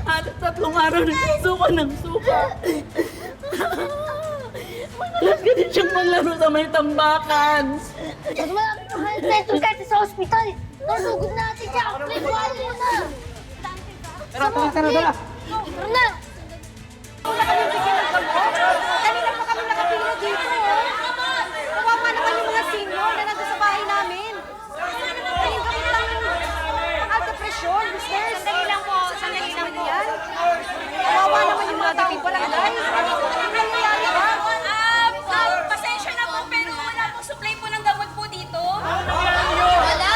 Halos 3 araw nagsusuka ng suka. Madalas ka din siyang maglaro sa may tambakan. Pag malapit ng health center kahit sa ospital, nasugod natin siya. Pagkuhan mo na. Tara! Tara na! Wala kami bigyan ng gamot. Kanina pa kami nakapila dito. Kawawa naman yung mga senior na nandun sa bahay namin. Ayun gamot lang yung depression, sisters. Sandali lang po. Sandali lang po. Kawawa naman yung mga taong barangay. Ano nangyayari ba? Pasensya na po, pero wala pong supply po ng gamot po dito. Wala?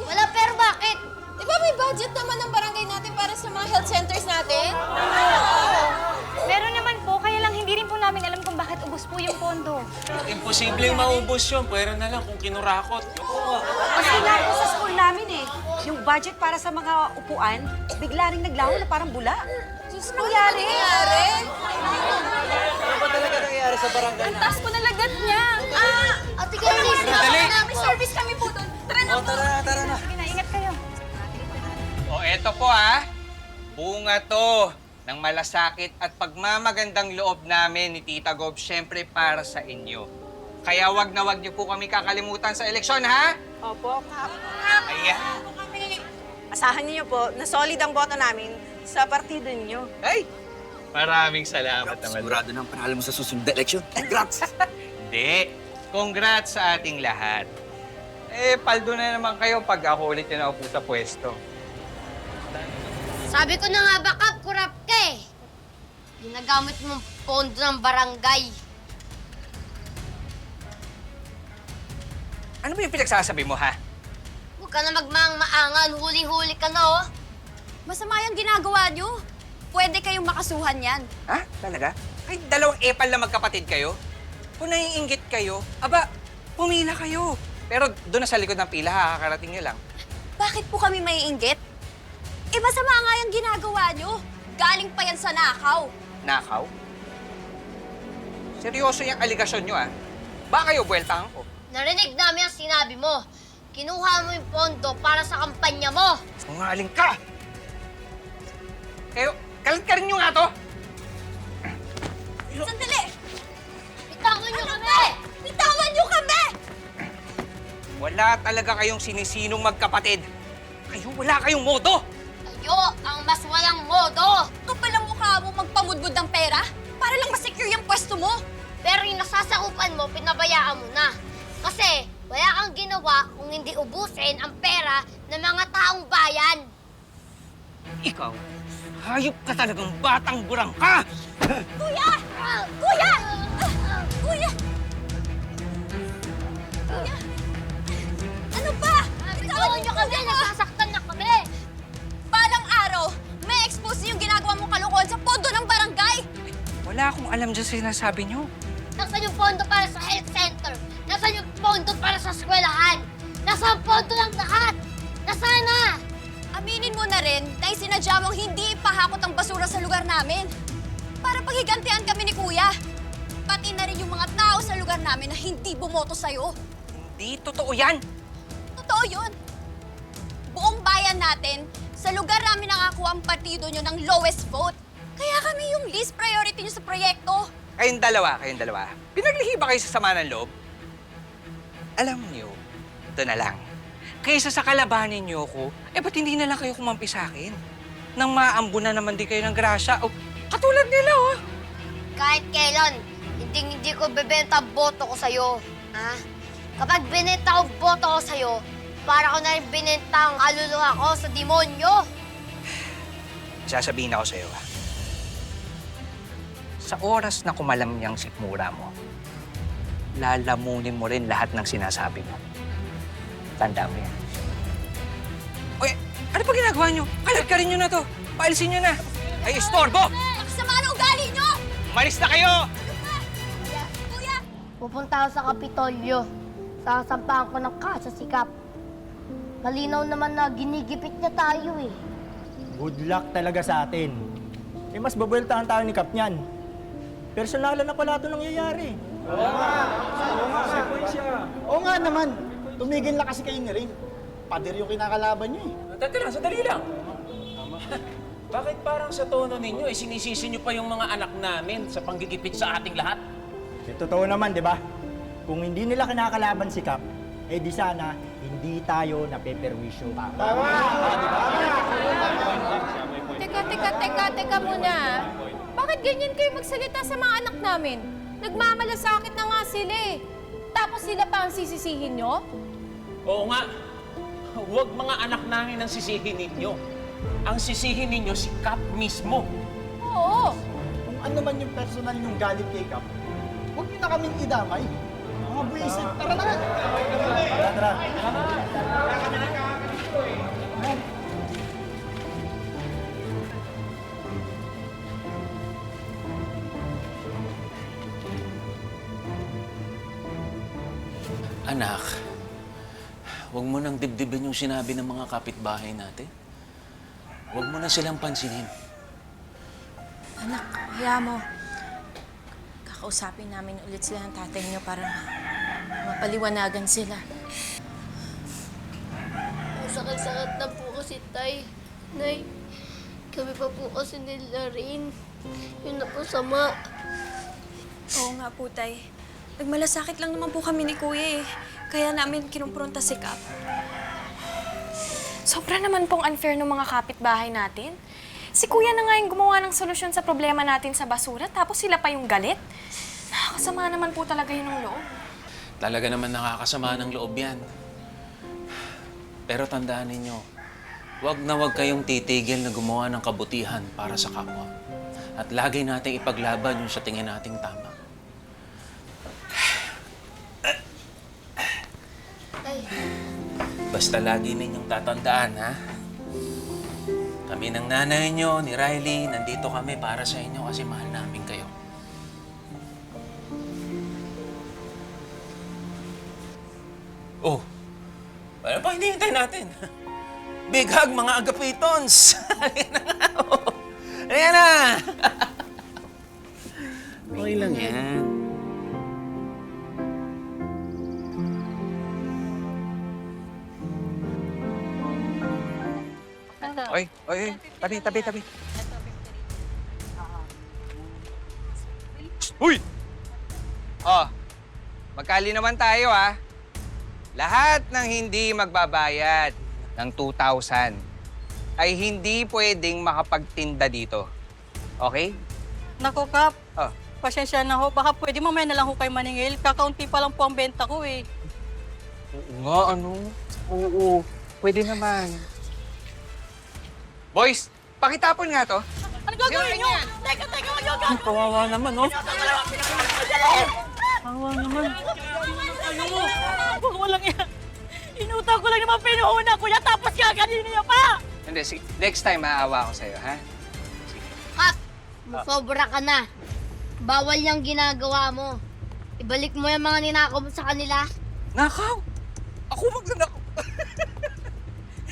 Wala, pero bakit? Di ba may budget naman ng barangay natin para sa mga health centers natin? Meron naman po, kaya lang hindi rin po namin alam kung bakit ubos po yung pondo. Imposibleng maubos yun. Pwera na lang kung kinurakot. Kasi nga po sa school namin yung budget para sa mga upuan, bigla rin naglaho na parang bula. Diyos ko, nangyari? Ano ba talaga nangyayari sa barangay Ang taas po ng lagat niya. Ate Carlis, Dali! May service kami po doon. Tara na po. Tara na. Sige na, ingat kayo. O eto po bunga to ng malasakit at pagmamagandang loob namin ni Tita Gob, syempre para sa inyo. Kaya wag na wag niyo po kami kakalimutan sa eleksyon, ha? Opo. Ayan. Asahan niyo po na solid ang boto namin sa partido niyo. Ay! Maraming salamat naman. Sigurado na ang panalo mo sa susunod na eleksyon. Congrats! Hindi. Congrats sa ating lahat. Paldo na naman kayo pag ako ulit yung naupo sa pwesto. sabi ko na nga ba, Kap, kurap ka eh. Ginagamit mong pondo ng barangay. Ano ba yung pinagsasabi mo, ha? Huwag ka na magmaang-maangan, huli-huli ka na, oh. Masama yung ginagawa niyo. Pwede kayong makasuhan yan. Ha? Talaga? Ay, 2 epal na magkapatid kayo? Kung naiinggit kayo, aba, pumila kayo. Pero doon na sa likod ng pila, kakarating nyo lang. Bakit po kami maiinggit? Masama nga yung ginagawa niyo. Galing pa yan sa nakaw. Nakaw? Seryoso yung aligasyon nyo, Baka kayo buweltahan ko. Narinig namin ang sinabi mo. Kinuha mo yung pondo para sa kampanya mo. Sungaling ka! Kayo, kalit ka rin nyo nga to! Sandali! Bitawan niyo kami! Bitawan niyo kami! Wala talaga kayong sinisinong magkapatid. Kayo, wala kayong modo! Kayo ang mas walang modo. Kapal ang mukha mo magpamudbud ng pera para lang masecure yung pwesto mo. Pero yung nasasakupan mo, pinabayaan mo na. Kasi wala kang ginawa kung hindi ubusin ang pera ng mga taong bayan. Ikaw, hayop ka talagang batang burang ka! Kuya! Kuya! Kuya! Kuya! Ano ba? Bitawan niyo kami! Nasasaktan na kami! Balang araw, may expose yung ginagawa mong kalokohan sa pondo ng barangay. Wala akong alam dyan sa sinasabi nyo. Nasaan yung pondo para sa health center? Nasaan yung pondo para sa eskwelahan? Nasaan pondo ng lahat? Nasaan na? Aminin mo na rin na isinadya mong hindi ipahakot ang basura sa lugar namin. Para paghigantihan kami ni Kuya. Pati na rin yung mga tao sa lugar namin na hindi bumoto sa'yo. Hindi totoo yan! Totoo yun. Buong bayan natin, sa lugar namin nakakuha ang partido nyo ng lowest vote. Kaya kami yung least priority nyo sa proyekto. Kayong dalawa. Pinaglihi ba kayo sa sama ng loob? Alam niyo, ito na lang. Kaysa sa kalabanin niyo ko, ba't hindi na lang kayo kumampi sa akin? Nang maambo na naman di kayo ng grasya. O, katulad nila, Kahit kailan, hindi ko bebenta ang boto ko sa'yo. Ha? Kapag binenta ko boto ko sa'yo, para ko na rin binenta ang kaluluwa ko sa demonyo. Sasabihin ako sa'yo, Sa oras na kumalam niyang sikmura mo, lalamunin mo rin lahat ng sinasabi mo. Tanda mo yan. Uy, ano pa ginagawa niyo? Kalat ka rin nyo na to. Paalisin nyo na. Ay, istorbo! Nakasama na ugali nyo! Umalis na kayo! Kuya! Pupunta ako sa Kapitolyo. Sasampahan ko ng kaso si Kap. Malinaw naman na ginigipit niya tayo eh. Good luck talaga sa atin. Mas babueltahan tayo ni Kap niyan. Personalan na pala ito nangyayari. Oo nga naman. Tumigil na kasi kayo ni Rin. Pader yung kinakalaban niyo eh. Teka lang, sandali lang. Bakit parang sa tono ninyo, sinisisi nyo pa yung mga anak namin sa panggigipit sa ating lahat? Totoo naman, di ba? Kung hindi nila kinakalaban si Kap, eh di sana hindi tayo napeperwisyo. Teka muna. Bakit ganyan kayo magsalita sa mga anak namin? Nagmamalasakit na nga sila eh. Tapos sila pa ang sisisihin nyo? Oo nga, huwag mga anak namin ang sisihin ninyo. Ang sisihin ninyo si Kap mismo. Oo. Kung ano man yung personal yung galit kay Kap, huwag niyo na kaming idamay. Mga buwisit, tara na! Tara. Anak, huwag mo nang dibdibin yung sinabi ng mga kapitbahay natin. Huwag mo na silang pansinin. Anak, kaya mo. Kakausapin namin ulit sila ng tatay niyo para mapaliwanagan sila. Ang sakit-sakit na po kasi, Tay. Nay, kami pa po kasi nila rin. Yun na po sama. Oo nga po, Tay. Nagmalasakit lang naman po kami ni Kuya eh. Kaya namin kinumpronta si Kap. Sobra naman pong unfair ng mga kapitbahay natin. Si Kuya na nga yung gumawa ng solusyon sa problema natin sa basura, tapos sila pa yung galit. Nakakasama naman po talaga yun ng loob. Talaga naman nakakasama ng loob yan. Pero tandaan ninyo, huwag kayong titigil na gumawa ng kabutihan para sa kapwa. At lagi nating ipaglaban yung sa tingin nating tama. Basta lagi ninyong tatandaan, ha? Kami ng nanay nyo, ni Riley, nandito kami para sa inyo kasi mahal namin kayo. Oh, ano pa hinihintay natin? Big hug, mga agapitons! Halika na nga, oh. Halika na! Okay lang yan. Oy, tabi. Uy! Oh, magkali naman tayo, ha? Lahat ng hindi magbabayad ng 2,000 ay hindi pwedeng makapagtinda dito. Okay? Nako, Kap. Oh. Pasensya na ho. Baka pwede mamaya na lang ho kayo maningil. Kakaunti pa lang po ang benta ko eh. Oo nga, ano? Oo, pwede naman. Boys, pakitapon nga to. Ano gagawin nyo? Teka, wag yung gagawin. Kawawa naman, oh. Kawawa naman. Huwag mo lang yan. Inutang ko lang naman pinuuna, kuya, tapos gaganin niyo pa! Hindi, sige. Next time, maaawa ako sa'yo, ha? Kap, sobra ka na. Bawal yung ginagawa mo. Ibalik mo yung mga ninakaw mo sa kanila. Nakaw? Ako magnanakaw.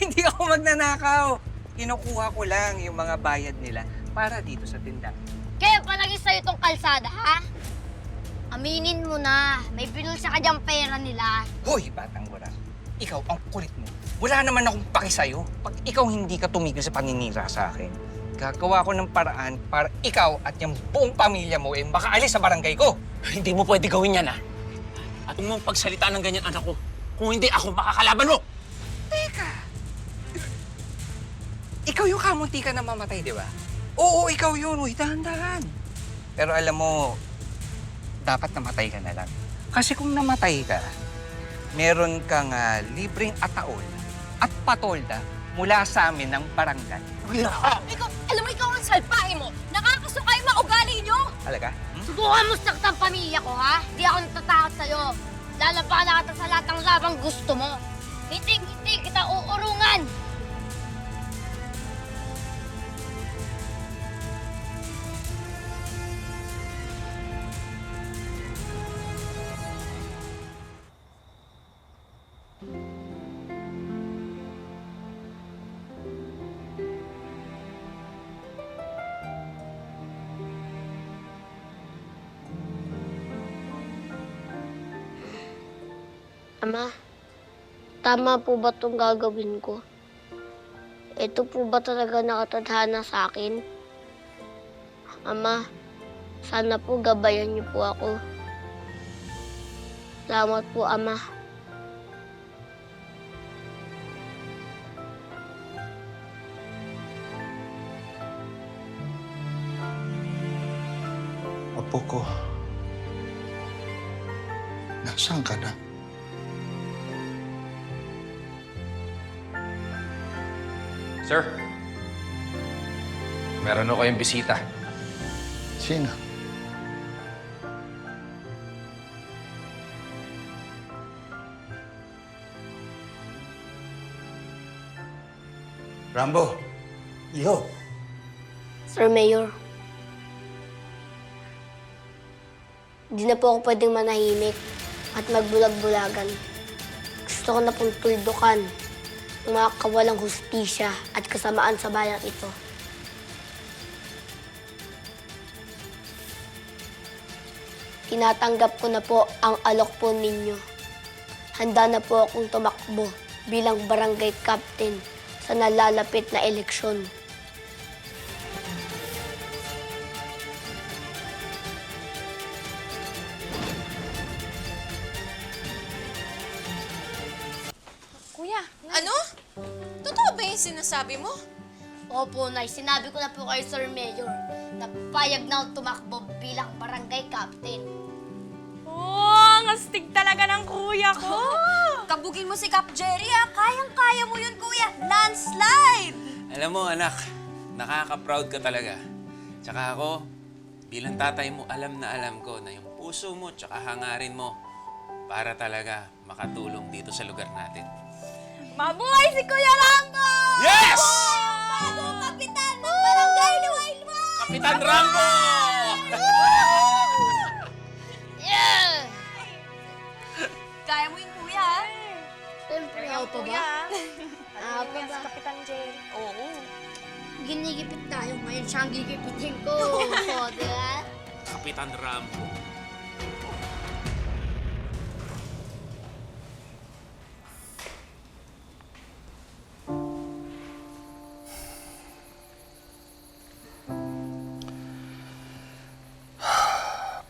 Hindi ako magnanakaw. Kinukuha ko lang yung mga bayad nila para dito sa tindahan. Kaya palagi sa'yo itong kalsada, ha? Aminin mo na, may binulsa ka diyang pera nila. Hoy, batang wala. Ikaw, ang kulit mo. Wala naman akong paki sa'yo. Pag ikaw hindi ka tumigil sa paninira sa akin, gagawa ko ng paraan para ikaw at yung buong pamilya mo makaalis sa barangay ko. Hindi mo pwede gawin yan, ha? At huwag mong pagsalita ng ganyan, anak ko. Kung hindi, ako makakalaban mo! Teka. Ikaw yung kamunti ka na mamatay, di ba? Oo, ikaw yun. Uy, dahan-dahan. Pero alam mo, dapat namatay ka na lang. Kasi kung namatay ka, meron kang libreng ataol at patolda mula sa amin ng barangay. Ikaw, alam mo, ikaw ang salpahe mo. Nakakasukay maugali nyo. Talaga? Subukan mo saktan pamilya ko, ha? Di ako natatakot sa'yo. Lalabanan kita sa lahat ng labang gusto mo. Hindi kita uurungan. Ama, tama po ba itong gagawin ko? Ito po ba talaga nakatadhana sa akin? Ama, sana po gabayan niyo po ako. Salamat po, Ama. Apo ko, nasaan ka na? Sir, meron ako kayong bisita. Sino? Rambo, iho. Sir Mayor, di na po ako pwedeng manahimik at magbulag-bulagan. Gusto ko na pong tuldukan ng mga kawalang hustisya at kasamaan sa bayang ito. Tinatanggap ko na po ang alok po ninyo. Handa na po akong tumakbo bilang barangay captain sa nalalapit na eleksyon. Kuya, Ano? Totoo ba yung sinasabi mo? Opo, Nay. Sinabi ko na po kay Sir Mayor na payag na akong tumakbo bilang barangay captain. ang astig talaga ng kuya ko. Kabugin mo si Cap Jerry, ah. Kayang-kaya mo yun, kuya. Landslide! Alam mo, anak, nakaka-proud ka talaga. Tsaka ako, bilang tatay mo, alam na alam ko na yung puso mo tsaka hangarin mo para talaga makatulong dito sa lugar natin. Mabuhay si Kuya Rambo! Yes! Bagong kapitan ng barangay ni Wailwa! Kapitan Rambo! Yeah! Kaya mo yun, kuya, ha? Siyempre, ako pa ba? Ako Yes, ba? Kapitan Jerry. Oo. Ginigipit tayo ngayon, siya ang gigipitin ko. O, di ba? Kapitan Rambo.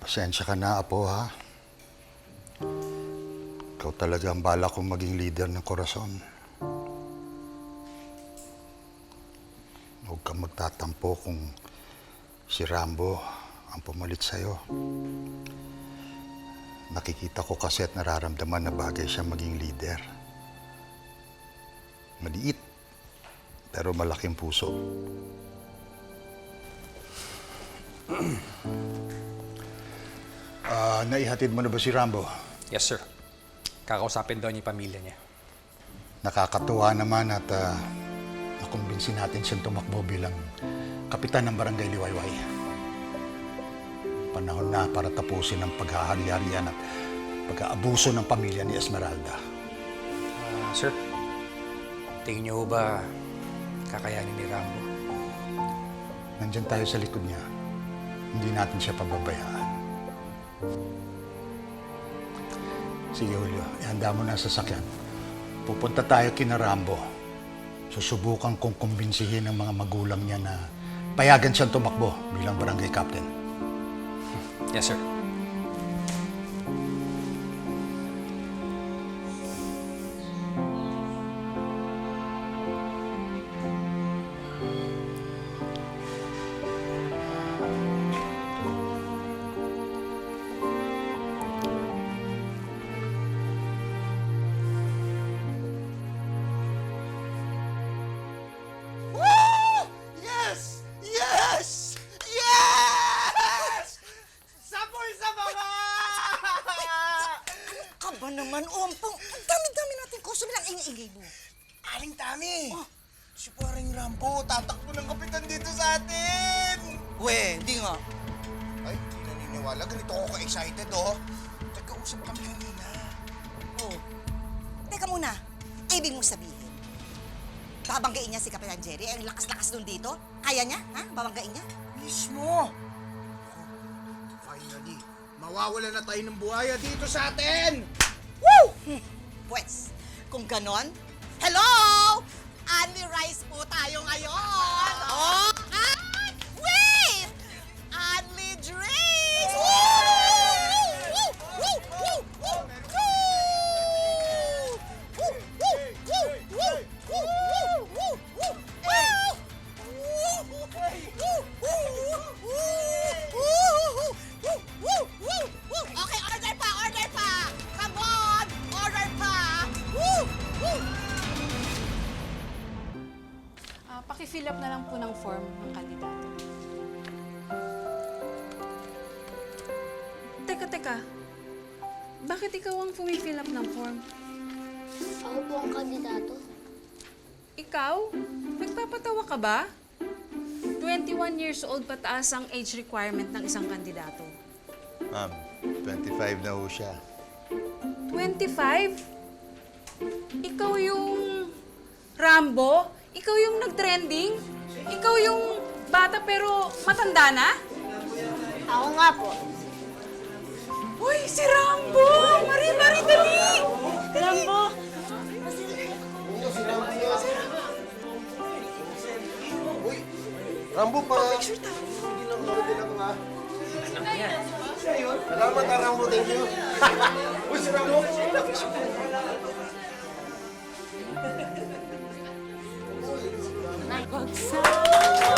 Pasensya ka na, Apo, ha? Ikaw talaga ang bala kong maging leader ng Corazon. Huwag kang magtatampo kung si Rambo ang pumalit sa'yo. Nakikita ko kasi at nararamdaman na bagay siya maging leader. Maliit, pero malaking puso. Naihatid mo na ba si Rambo? Yes, sir. Kakausapin daw niya yung pamilya niya. Nakakatuwa naman at nakumbinsin natin siyang tumakbo bilang kapitan ng barangay Liwayway. Panahon na para tapusin ang paghahari-harian at pag-aabuso ng pamilya ni Esmeralda. Sir, tingin niyo ba kakayanin ni Rambo? Nandyan tayo sa likod niya. Hindi natin siya pababayaan. Sige, Julio. Ihanda mo na sa sasakyan. Pupunta tayo kina Rambo. Susubukan kong kumbinsihin ang mga magulang niya na payagan siyang tumakbo bilang barangay captain. Yes, sir. Yes! Yes! Yes! Sabol sa mga! Ka ba naman, Ompong? Ang dami-dami natin customer lang ingay mo. Aling Tami! Si Paring Rambo, tatakbo ng kapitan dito sa atin! We, hindi nga. Ay, hindi naniniwala. Ganito ako ka-excited, oh. Nagkausap kami kanina. Oh. Teka muna, ibig mong sabihin, babanggain niya si Kapitan Jerry? Ang lakas-lakas nun dito? Kaya niya? Ha? Babanggain niya? Mismo! Finally, mawawala na tayo ng buhaya dito sa atin! Woo! Pwes, kung ganon, hello! Only rice po tayo ngayon. Oh, at wait! Only drinks! Woo! Woo! Woo! Woo! Woo! Woo! Woo! Woo! Woo! Woo! Woo! Okay, order pa! Order pa! Come on! Order pa! Woo! Woo! Paki-fill up na lang po ng form ng kandidato. Teka. Bakit ikaw ang pumi-fill up ng form? Ako po ang kandidato. Ikaw? Nagpapatawa ka ba? 21 years old pataas ang age requirement ng isang kandidato. Ma'am, 25 na ho siya. 25? Ikaw yung Rambo? Ikaw yung nag-trending? Ikaw yung bata pero matanda na? Ako nga po. Uy, si Rambo! Mari, dali! Rambo! Rambo pa! Picture tayo. Hindi na ako din ako nga. Salamat ka, Rambo. Thank you. Uy, si Rambo! Bagsak!